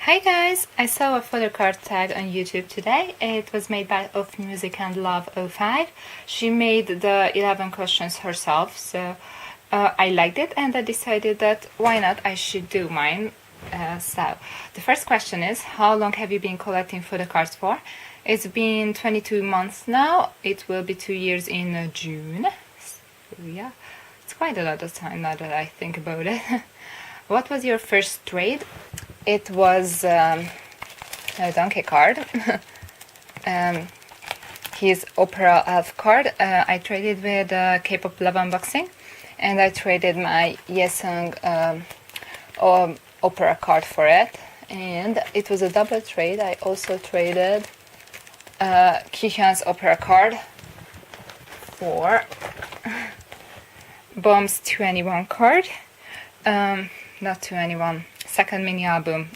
Hi guys! I saw a photocard tag on YouTube today. It was made by Of Music and Love 05. She made the 11 questions herself, so I liked it and I decided that why not I should do mine. So the first question is, how long have you been collecting photocards for? It's been 22 months now. It will be 2 years in June. So yeah, it's quite a lot of time now that I think about it. What was your first trade? It was a Donghae card. His Opera Elf card. I traded with K-pop Love Unboxing, and I traded my Yesung Opera card for it. And it was a double trade. I also traded Kihyun's Opera card for Bomb's 21 card. Not 21. Second mini album.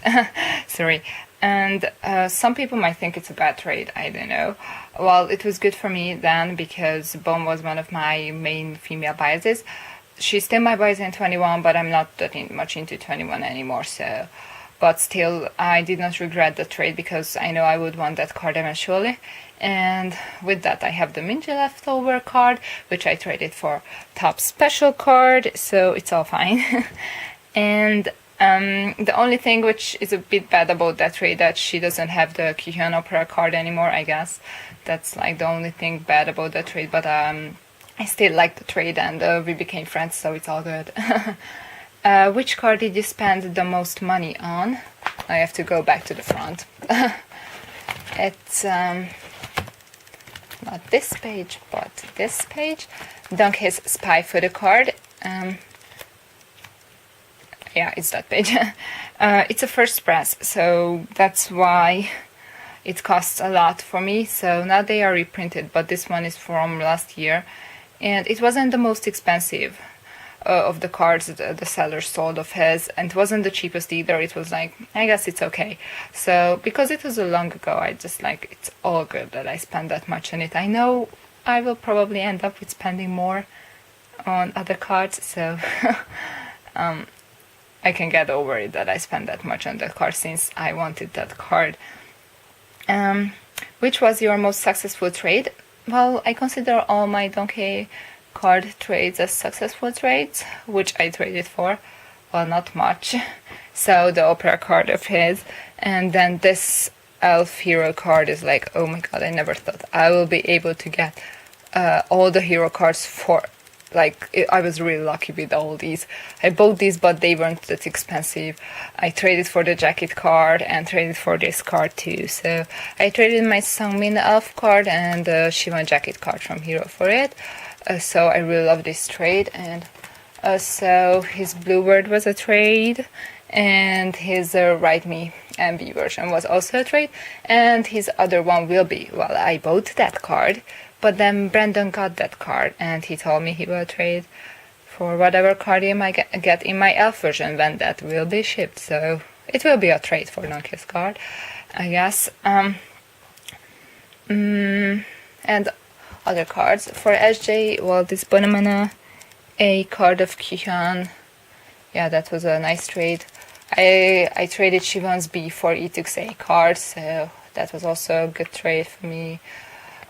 Sorry. And some people might think it's a bad trade. I don't know. Well, it was good for me then because Bomb was one of my main female biases. She's still my bias in 21, but I'm not that much into 21 anymore. So, but still, I did not regret the trade because I know I would want that card eventually. And with that, I have the Minji leftover card, which I traded for top special card. So it's all fine. And the only thing which is a bit bad about that trade that she doesn't have the Kihyun Opera card anymore, I guess. That's like the only thing bad about that trade, but I still like the trade and we became friends, so it's all good. Which card did you spend the most money on? I have to go back to the front. It's not this page, but this page. Donghae's Spy Photocard. Yeah, it's that page. It's a first press, so that's why it costs a lot for me. So now they are reprinted, but this one is from last year. And it wasn't the most expensive of the cards the seller sold of his. And it wasn't the cheapest either. It was like, I guess it's okay. So because it was a long ago, I just like, it's all good that I spent that much on it. I know I will probably end up with spending more on other cards. So I can get over it that I spent that much on that card since I wanted that card. Which was your most successful trade? Well, I consider all my Donghae card trades as successful trades, which I traded for. Well, not much. So the Opera card of his, and then this Elf Hero card is like, oh my god, I never thought I will be able to get all the hero cards for. Like, I was really lucky with all these. I bought these, but they weren't that expensive. I traded for the jacket card and traded for this card too. So I traded my Sungmin Elf card and the Shivan jacket card from Hero for it. So I really love this trade. And so his Bluebird was a trade. And his Write Me MV version was also a trade. And his other one will be, well, I bought that card. But then Brandon got that card and he told me he will trade for whatever card he might get in my elf version when that will be shipped. So it will be a trade for Donghae's card, I guess. And other cards. For SJ, well, this Bonamana A card of Kihyun. Yeah, that was a nice trade. I traded Shivan's B for Etuk's A card, so that was also a good trade for me.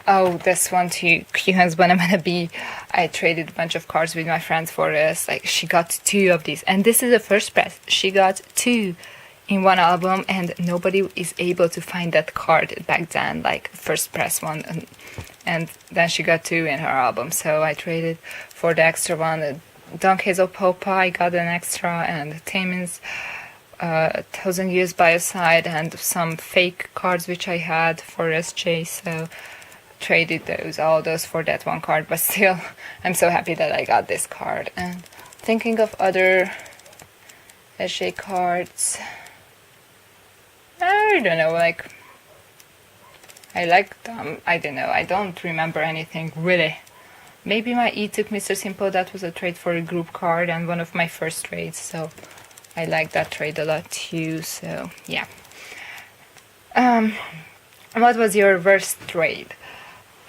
Oh, this one too, Kyuhyun's Bonamana B. I traded a bunch of cards with my friends for this. Like, she got 2 of these. And this is the first press. She got 2 in one album, and nobody is able to find that card back then, like, first press one. And then she got 2 in her album. So I traded for the extra one. Donghae's Opopa, I got an extra, and Taemin's 1000 Years by Your Side, and some fake cards which I had for SJ. So traded all those for that one card, but still I'm so happy that I got this card. And thinking of other SJ cards, I don't know, like, I like them. I don't know, I don't remember anything really. Maybe my E took Mr. Simple, that was a trade for a group card and one of my first trades, so I like that trade a lot too. So yeah. What was your worst trade?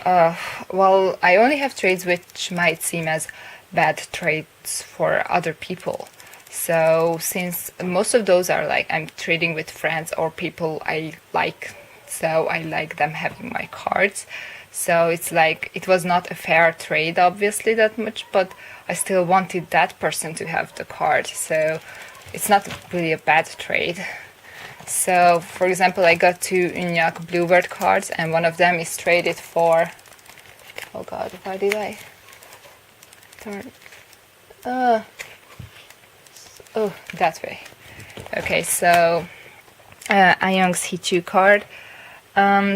Well, I only have trades which might seem as bad trades for other people. So since most of those are like I'm trading with friends or people I like, so I like them having my cards. So it's like it was not a fair trade, obviously, that much, but I still wanted that person to have the card. So it's not really a bad trade. So, for example, I got 2 Bluebird cards, and one of them is traded for. Oh God, why did I turn? Oh, that way. Okay, so Ayong's Hichu card.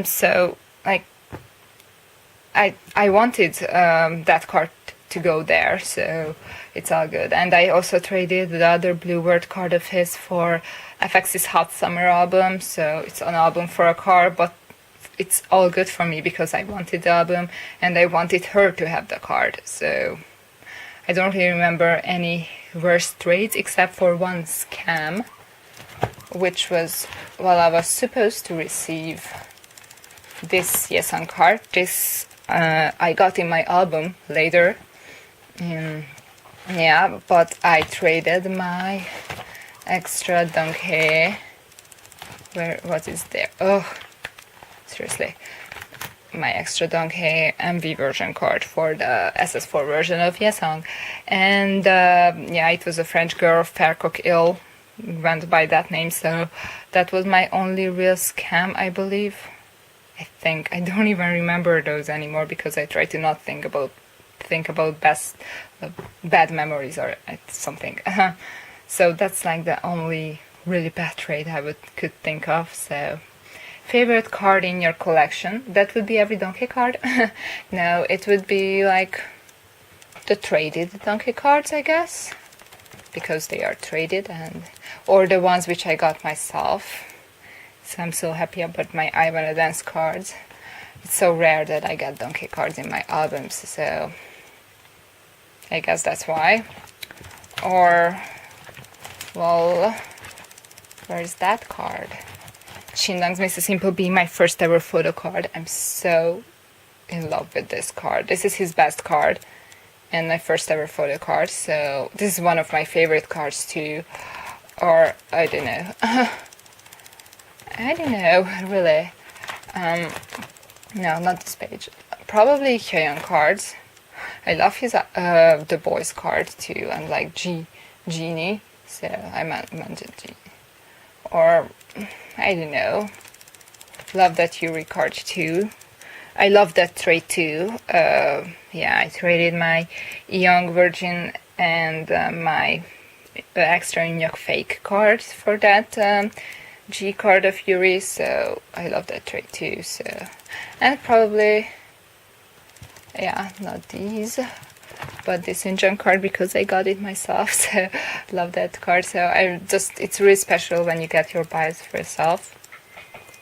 So like I wanted that card to go there, so it's all good. And I also traded the other Bluebird card of his for FX's Hot Summer album, so it's an album for a card, but it's all good for me because I wanted the album and I wanted her to have the card. So I don't really remember any worst trades except for one scam, which was while I was supposed to receive this Yesan card. This I got in my album later. Yeah, but I traded my extra Donghae. What is there? Oh, seriously. My extra Donghae MV version card for the SS4 version of Yesong. And yeah, it was a French girl, Faircock Ill, went by that name, so that was my only real scam, I believe. I think I don't even remember those anymore because I try to not think about bad memories or something. So that's like the only really bad trade I could think of. So favorite card in your collection? That would be every Donghae card. No, it would be like the traded Donghae cards, I guess, because they are traded, and or the ones which I got myself. So I'm so happy about my I Wanna Dance cards. It's so rare that I get Donghae cards in my albums, so I guess that's why. Or, well, where's that card? Shindong's Mr. Simple being my first ever photo card. I'm so in love with this card. This is his best card and my first ever photo card, so this is one of my favorite cards too. Or, I don't know. I don't know, really. No, not this page. Probably Hyun cards. I love his the boys card too, and like Genie. So I mentioned Genie. Or I don't know. Love that Yuri card too. I love that trade too. Yeah, I traded my Young Virgin and my extra Inyok fake card for that. G card of Yuri, so I love that trade too. So, and probably, yeah, not these, but this Injun card because I got it myself. So love that card. So it's really special when you get your buys for yourself.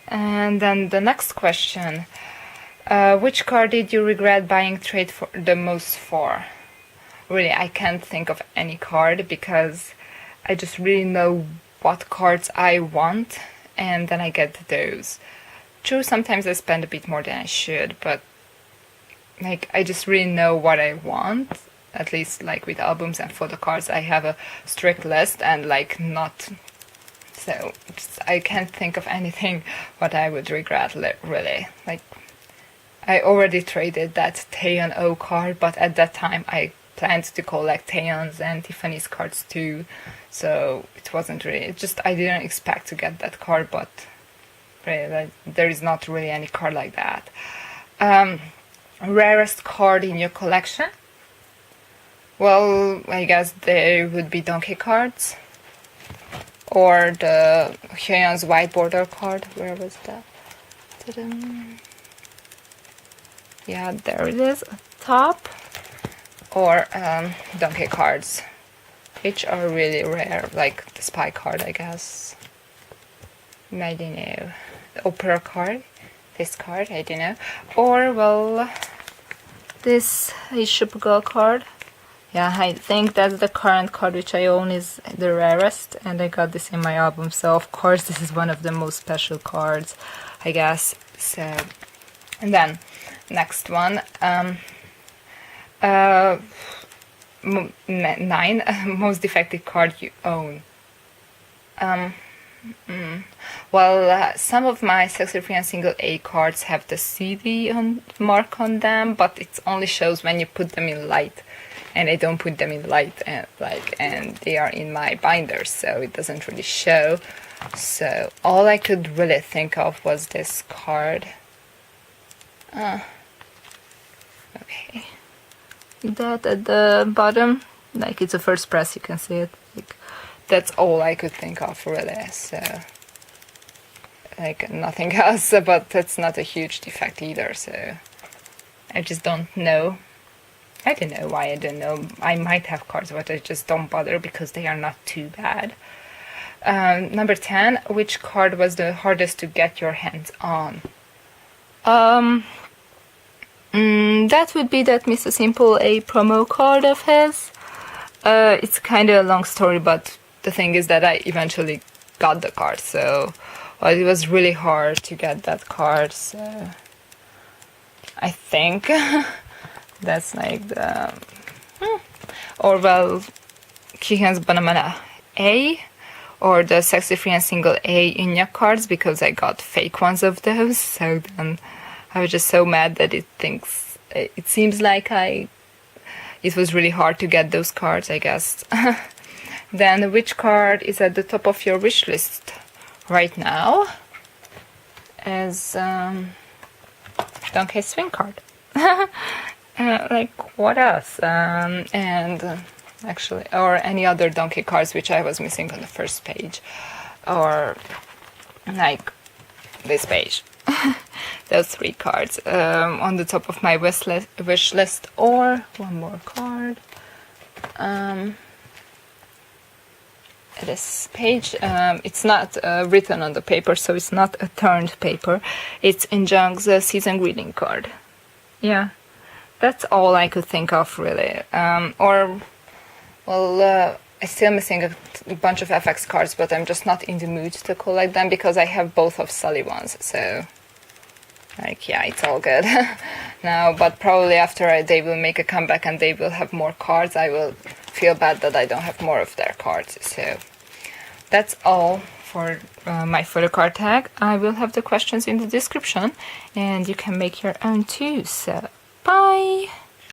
And then the next question: which card did you regret buying trade for the most for? Really, I can't think of any card because I just really know what cards I want, and then I get those. True, sometimes I spend a bit more than I should, but like I just really know what I want. At least like with albums and photo cards, I have a strict list and like not. So I can't think of anything what I would regret really. Like I already traded that Taeyeon O card, but at that time I planned to collect Taeyeon's and Tiffany's cards too. So it wasn't really, I didn't expect to get that card, but really, like, there is not really any card like that. Rarest card in your collection? Well, I guess they would be Donghae cards. Or the Hyun's white border card. Where was that? Ta-da. Yeah, there it is, at top. Or Donghae cards, which are really rare, like the spy card, I guess. I don't know. The opera card, this card, I don't know. Or, well, this is Super Girl card. Yeah, I think that's the current card which I own is the rarest, and I got this in my album, so of course this is one of the most special cards, I guess. So, and then, next one. 9. Most defective card you own. Well, some of my Sexy Free and Single A cards have the CD mark on them, but it only shows when you put them in light, and I don't put them in light, and they are in my binder, so it doesn't really show. So all I could really think of was this card. Okay, that at the bottom, like it's a first press, you can see it. Like, that's all I could think of really. So like nothing else, but that's not a huge defect either. So I just don't know. I don't know why I don't know. I might have cards, but I just don't bother because they are not too bad. Number 10. Which card was the hardest to get your hands on? That would be that Mr. Simple A promo card of his. It's kind of a long story, but the thing is that I eventually got the card, so well, it was really hard to get that card, so I think that's like the or well, Kihan's Banamana A, or the Sexy Free and Single A Inya cards, because I got fake ones of those, so then I was just so mad that it seems like it was really hard to get those cards, I guess. Then which card is at the top of your wish list right now? As Donghae swing card. Like what else? And actually, or any other Donghae cards which I was missing on the first page, or like this page. Those 3 cards on the top of my wish list, or one more card. This page, it's not written on the paper, so it's not a turned paper. It's in Jung's season greeting card. Yeah, that's all I could think of really. I'm still missing a bunch of FX cards, but I'm just not in the mood to collect them because I have both of Sully ones, so like yeah, it's all good now, but probably after they will make a comeback and they will have more cards, I will feel bad that I don't have more of their cards. So that's all for my photocard tag. I will have the questions in the description and you can make your own too, so bye!